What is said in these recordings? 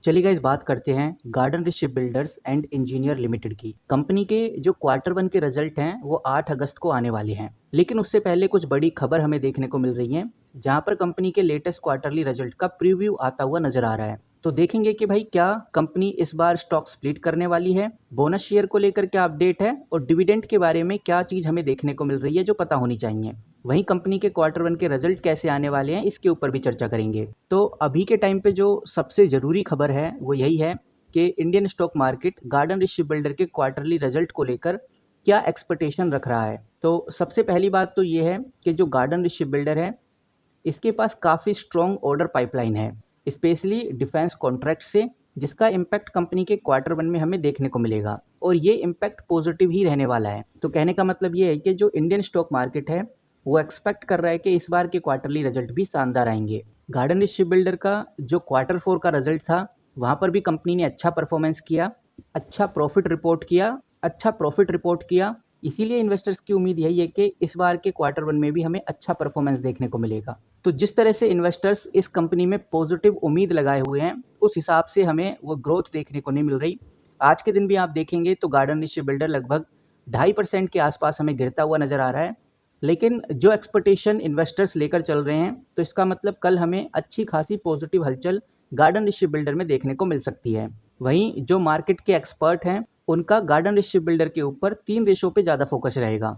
चलिए गाइस बात करते हैं garden rich ship builders and engineer limited की। कंपनी के जो क्वार्टर वन के रिजल्ट हैं वो 8 अगस्त को आने वाले हैं, लेकिन उससे पहले कुछ बड़ी खबर हमें देखने को मिल रही है, जहां पर कंपनी के लेटेस्ट क्वार्टरली रिजल्ट का प्रीव्यू आता हुआ नजर आ रहा है। तो देखेंगे कि भाई क्या कंपनी इस बार स्टॉक स्प्लिट करने वाली है, बोनस शेयर को लेकर क्या अपडेट है और डिविडेंड के बारे में क्या चीज हमें देखने को मिल रही है जो पता होनी चाहिए। वहीं कंपनी के क्वार्टर वन के रिजल्ट कैसे आने वाले हैं इसके ऊपर भी चर्चा करेंगे। तो अभी के टाइम पे जो सबसे ज़रूरी खबर है वो यही है कि Indian stock market garden rich ship builder के क्वार्टरली रिजल्ट को लेकर क्या एक्सपेक्टेशन रख रहा है। तो सबसे पहली बात तो ये है कि जो गार्डन रिच शिप बिल्डर है इसके पास काफ़ी स्ट्रॉन्ग ऑर्डर पाइपलाइन है, स्पेशली डिफेंस कॉन्ट्रैक्ट से, जिसका इम्पैक्ट कंपनी के क्वार्टर वन में हमें देखने को मिलेगा और ये इम्पैक्ट पॉजिटिव ही रहने वाला है। तो कहने का मतलब ये है कि जो इंडियन स्टॉक मार्केट है वो एक्सपेक्ट कर रहा है कि इस बार के क्वार्टरली रिजल्ट भी शानदार आएंगे। गार्डन रिच शिप बिल्डर का जो क्वार्टर फोर का रिजल्ट था वहाँ पर भी कंपनी ने अच्छा परफॉर्मेंस किया, अच्छा प्रॉफिट रिपोर्ट किया। इसीलिए इन्वेस्टर्स की उम्मीद यही है कि इस बार के क्वार्टर वन में भी हमें अच्छा परफॉर्मेंस देखने को मिलेगा। तो जिस तरह से इन्वेस्टर्स इस कंपनी में पॉजिटिव उम्मीद लगाए हुए हैं उस हिसाब से हमें वो ग्रोथ देखने को नहीं मिल रही। आज के दिन भी आप देखेंगे तो गार्डन रिच शिप बिल्डर लगभग 2.5% के आसपास हमें गिरता हुआ नजर आ रहा है। लेकिन जो एक्सपेक्टेशन इन्वेस्टर्स लेकर चल रहे हैं तो इसका मतलब कल हमें अच्छी खासी पॉजिटिव हलचल गार्डन रिच शिप बिल्डर में देखने को मिल सकती है। वहीं जो मार्केट के एक्सपर्ट हैं उनका गार्डन रिच शिप बिल्डर के ऊपर 3 रेशो पे ज़्यादा फोकस रहेगा,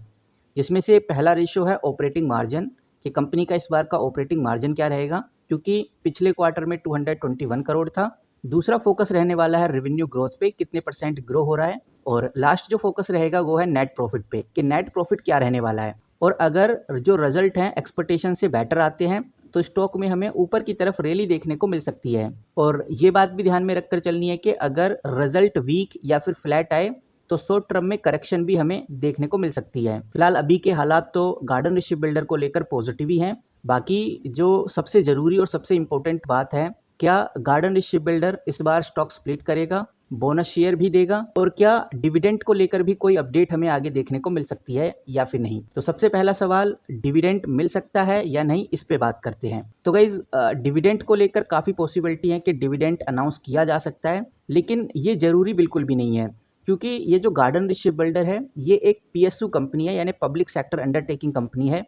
जिसमें से पहला रेशो है ऑपरेटिंग मार्जिन, कि कंपनी का इस बार का ऑपरेटिंग मार्जिन क्या रहेगा, क्योंकि पिछले क्वार्टर में 221 करोड़ था। दूसरा फोकस रहने वाला है रेवेन्यू ग्रोथ पे, कितने परसेंट ग्रो हो रहा है। और लास्ट जो फोकस रहेगा वो है नेट प्रॉफिट पे, कि नेट प्रॉफिट क्या रहने वाला है। और अगर जो रिजल्ट हैं एक्सपेक्टेशन से बेटर आते हैं तो स्टॉक में हमें ऊपर की तरफ रैली देखने को मिल सकती है। और ये बात भी ध्यान में रखकर चलनी है कि अगर रिजल्ट वीक या फिर फ्लैट आए तो शॉर्ट टर्म में करेक्शन भी हमें देखने को मिल सकती है। फिलहाल अभी के हालात तो गार्डन रिच शिप बिल्डर को लेकर पॉजिटिव ही हैं। बाकी जो सबसे ज़रूरी और सबसे इम्पोर्टेंट बात है, क्या गार्डन रिच शिप बिल्डर इस बार स्टॉक स्प्लिट करेगा, बोनस शेयर भी देगा, और क्या डिविडेंड को लेकर भी कोई अपडेट हमें आगे देखने को मिल सकती है या फिर नहीं। तो सबसे पहला सवाल, डिविडेंड मिल सकता है या नहीं, इस पे बात करते हैं। तो गाइज डिविडेंड को लेकर काफ़ी पॉसिबिलिटी है कि डिविडेंड अनाउंस किया जा सकता है, लेकिन ये ज़रूरी बिल्कुल भी नहीं है, क्योंकि ये जो गार्डन रिच शिप बिल्डर है ये एक पीएसयू कंपनी है, यानी पब्लिक सेक्टर अंडरटेकिंग कंपनी है।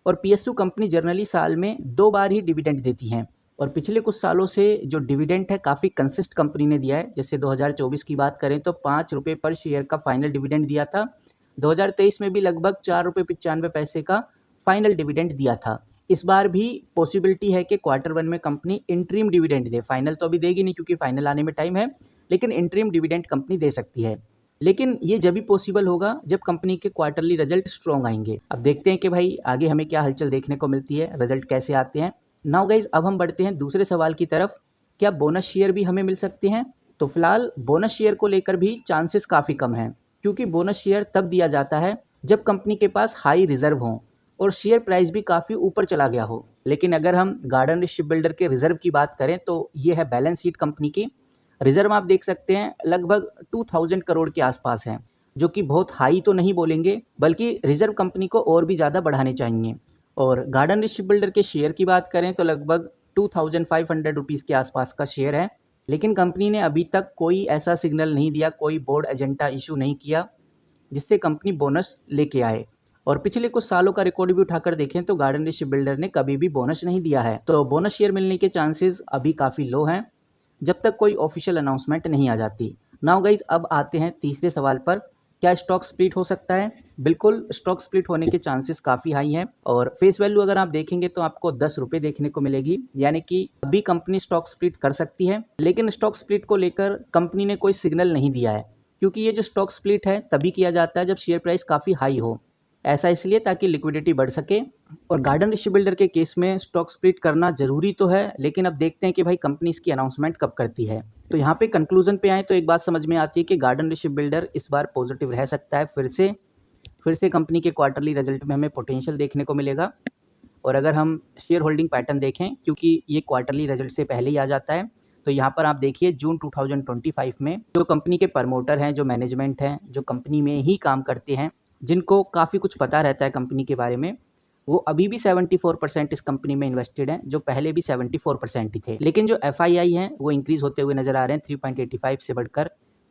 और पीएसयू कंपनी जनरली साल में 2 बार ही डिविडेंड देती हैं। और पिछले कुछ सालों से जो डिविडेंड है काफ़ी कंसिस्ट कंपनी ने दिया है। जैसे 2024 की बात करें तो 5 रुपये पर शेयर का फाइनल डिविडेंड दिया था। 2023 में भी लगभग 4 रुपये 95 पैसे का फाइनल डिविडेंड दिया था। इस बार भी पॉसिबिलिटी है कि क्वार्टर वन में कंपनी इंटरिम डिविडेंड दे। फाइनल तो अभी देगी नहीं क्योंकि फाइनल आने में टाइम है, लेकिन इंटरिम डिविडेंड कंपनी दे सकती है। लेकिन ये जब भी पॉसिबल होगा जब कंपनी के क्वार्टरली रिजल्ट स्ट्रॉन्ग आएंगे। अब देखते हैं कि भाई आगे हमें क्या हलचल देखने को मिलती है, रिजल्ट कैसे आते हैं। नाउ गाइज अब हम बढ़ते हैं दूसरे सवाल की तरफ, क्या बोनस शेयर भी हमें मिल सकते हैं। तो फिलहाल बोनस शेयर को लेकर भी चांसेस काफ़ी कम हैं, क्योंकि बोनस शेयर तब दिया जाता है जब कंपनी के पास हाई रिजर्व हो और शेयर प्राइस भी काफ़ी ऊपर चला गया हो। लेकिन अगर हम गार्डन रिच शिप बिल्डर के रिजर्व की बात करें तो ये है बैलेंस शीट कंपनी की। रिजर्व आप देख सकते हैं लगभग 2000 करोड़ के आसपास है, जो कि बहुत हाई तो नहीं बोलेंगे, बल्कि रिजर्व कंपनी को और भी ज़्यादा बढ़ाने चाहिए। और गार्डन रिच शिप बिल्डर के शेयर की बात करें तो लगभग 2500 रुपीज़ के आसपास का शेयर है। लेकिन कंपनी ने अभी तक कोई ऐसा सिग्नल नहीं दिया, कोई बोर्ड एजेंडा इशू नहीं किया जिससे कंपनी बोनस लेके आए। और पिछले कुछ सालों का रिकॉर्ड भी उठाकर देखें तो गार्डन रिच शिप बिल्डर ने कभी भी बोनस नहीं दिया है। तो बोनस शेयर मिलने के चांसेस अभी काफ़ी लो हैं जब तक कोई ऑफिशियल अनाउंसमेंट नहीं आ जाती। नाउ गाइज अब आते हैं तीसरे सवाल पर, क्या स्टॉक स्प्लिट हो सकता है। बिल्कुल स्टॉक स्प्लिट होने के चांसेस काफ़ी हाई हैं और फेस वैल्यू अगर आप देखेंगे तो आपको 10 रुपये देखने को मिलेगी, यानी कि अभी कंपनी स्टॉक स्प्लिट कर सकती है। लेकिन स्टॉक स्प्लिट को लेकर कंपनी ने कोई सिग्नल नहीं दिया है, क्योंकि ये जो स्टॉक स्प्लिट है तभी किया जाता है जब शेयर प्राइस काफ़ी हाई हो। ऐसा इसलिए ताकि लिक्विडिटी बढ़ सके। और गार्डन रिच बिल्डर के केस में स्टॉक स्प्लिट करना जरूरी तो है, लेकिन अब देखते हैं कि भाई कंपनी इसकी अनाउंसमेंट कब करती है। तो यहाँ पे कंक्लूजन पे आए तो एक बात समझ में आती है कि गार्डन रिच बिल्डर इस बार पॉजिटिव रह सकता है। फिर से कंपनी के क्वार्टरली रिजल्ट में हमें पोटेंशियल देखने को मिलेगा। और अगर हम शेयर होल्डिंग पैटर्न देखें, क्योंकि ये क्वार्टरली रिजल्ट से पहले ही आ जाता है, तो यहाँ पर आप देखिए जून 2025 में जो कंपनी के प्रमोटर हैं, जो मैनेजमेंट हैं, जो कंपनी में ही काम करते हैं, जिनको काफ़ी कुछ पता रहता है कंपनी के बारे में, वो अभी भी 74% इस कंपनी में इन्वेस्टेड हैं, जो पहले भी 74% ही थे। लेकिन जो FII हैं वो इंक्रीज़ होते हुए नज़र आ रहे हैं, 3.85 से बढ़कर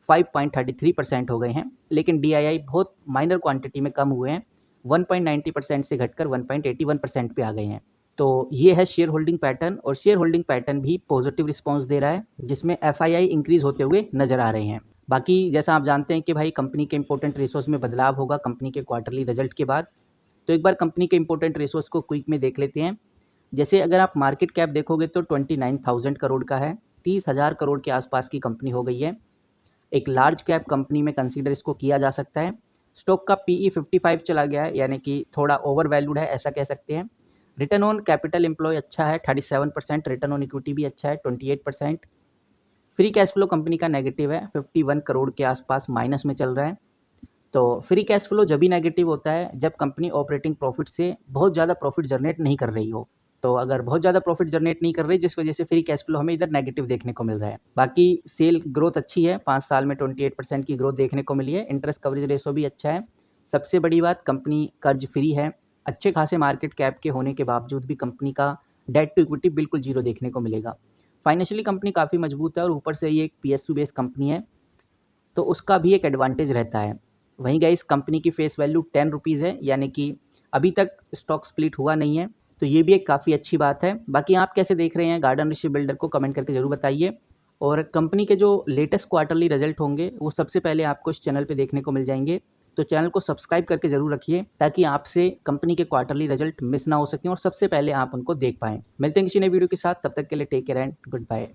5.33% हो गए हैं। लेकिन DII बहुत माइनर क्वांटिटी में कम हुए हैं, 1.90% से घटकर 1.81% पे आ गए हैं। तो ये है शेयर होल्डिंग पैटर्न, और शेयर होल्डिंग पैटर्न भी पॉजिटिव रिस्पॉन्स दे रहा है, जिसमें FII इंक्रीज़ होते हुए नज़र आ रहे हैं। बाकी जैसा आप जानते हैं कि भाई कंपनी के इंपॉर्टेंट रेशोज़ में बदलाव होगा कंपनी के क्वार्टरली रिजल्ट के बाद। तो एक बार कंपनी के इंपॉर्टेंट रेशोज़ को क्विक में देख लेते हैं। जैसे अगर आप मार्केट कैप देखोगे तो 29,000 करोड़ का है, 30,000 करोड़ के आसपास की कंपनी हो गई है। एक लार्ज कैप कंपनी में कंसीडर इसको किया जा सकता है। स्टॉक का PE 55 चला गया है, यानी कि थोड़ा ओवर वैल्यूड है, ऐसा कह सकते हैं। रिटर्न ऑन कैपिटल एम्प्लॉय अच्छा है 37%, रिटर्न ऑन इक्विटी भी अच्छा है 28%। फ्री कैश फ्लो कंपनी का नेगेटिव है, 51 करोड़ के आसपास माइनस में चल रहा है। तो फ्री कैश फ्लो जब भी नेगेटिव होता है जब कंपनी ऑपरेटिंग प्रॉफिट से बहुत ज़्यादा प्रॉफिट जनरेट नहीं कर रही हो। तो अगर बहुत ज़्यादा प्रॉफिट जनरेट नहीं कर रही, जिस वजह से फ्री कैश फ्लो हमें इधर नेगेटिव देखने को मिल रहा है। बाकी सेल ग्रोथ अच्छी है, 5 साल में 28% की ग्रोथ देखने को मिली है। इंटरेस्ट कवरेज रेशो भी अच्छा है। सबसे बड़ी बात, कंपनी कर्ज फ्री है। अच्छे खासे मार्केट कैप के होने के बावजूद भी कंपनी का डेट टू इक्विटी बिल्कुल जीरो देखने को मिलेगा। फाइनेंशियली कंपनी काफ़ी मजबूत है, और ऊपर से ये एक PSU बेस्ड कंपनी है, तो उसका भी एक एडवांटेज रहता है। वहीं गाइस कंपनी की फेस वैल्यू 10 रुपीज़ है, यानी कि अभी तक स्टॉक स्प्लिट हुआ नहीं है, तो ये भी एक काफ़ी अच्छी बात है। बाकी आप कैसे देख रहे हैं गार्डन ऋषि बिल्डर को, कमेंट करके ज़रूर बताइए। और कंपनी के जो लेटेस्ट क्वार्टरली रिजल्ट होंगे वो सबसे पहले आपको इस चैनल पे देखने को मिल जाएंगे, तो चैनल को सब्सक्राइब करके ज़रूर रखिए, ताकि आपसे कंपनी के क्वार्टरली रिजल्ट मिस ना हो सकें और सबसे पहले आप उनको देख पाएँ। मिलते हैं किसी नए वीडियो के साथ, तब तक के लिए take care and good bye.